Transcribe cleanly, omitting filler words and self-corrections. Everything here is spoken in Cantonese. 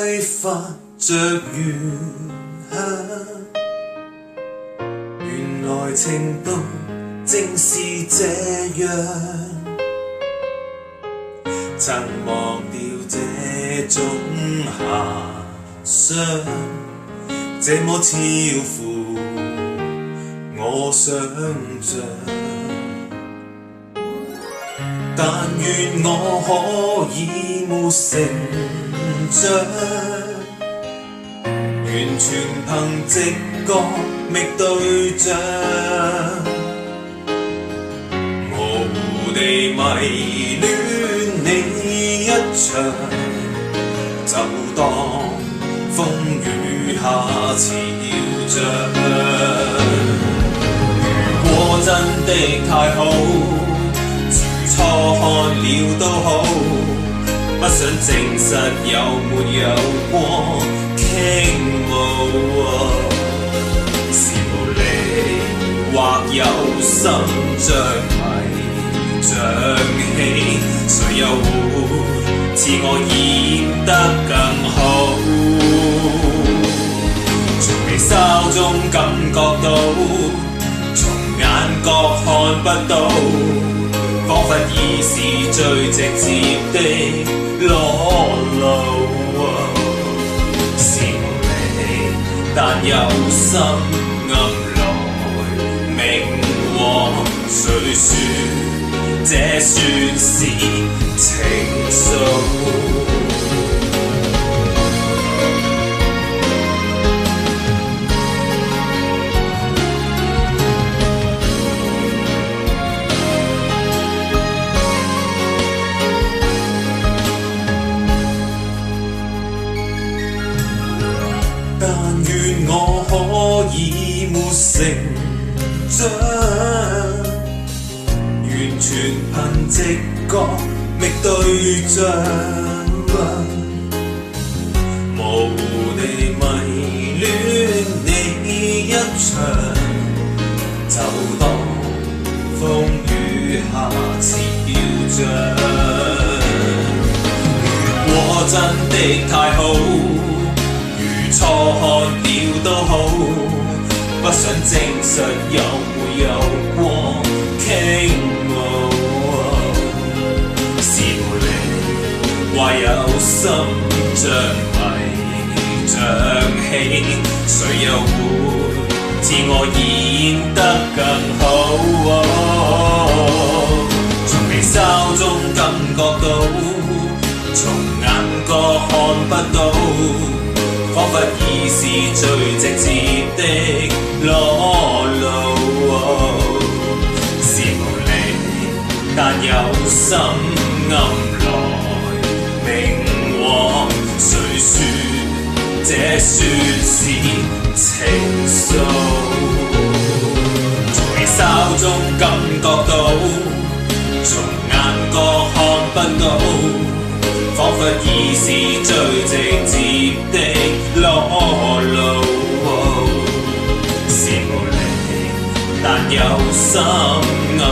揮發着餘香。原來情動正是這樣，曾忘掉這種遐想，這麼超乎我想象。但願我可以沒成長，完全憑直覺覓對象，模糊地迷戀你一場，就當風雨下潮漲。如果真的太好，初看了都好，不想證實有沒有過傾慕。是無力或有心像迷像喜，誰又會自我演得更好？從眉梢中感覺到，從眼角看不到，彷彿已是最直接的裸露。是無力，但有心暗來明往，誰說這算是情愫？但願我可以沒成長，完全憑直覺覓對象，模糊地迷戀你一場，就當風雨下潮漲。如果真的太好，初看了都好，不想證實有沒有過傾慕。是無力或有心像迷像喜，誰又會自我演得更好？從眉梢中感覺到，從眼角看不到，彷彿已是最直接的裸露。是無力，但有心暗來明往，誰說這算是情愫？從眉梢中感覺到，從眼角看不到，彷彿已是最直接的裸露。是無力，但有心暗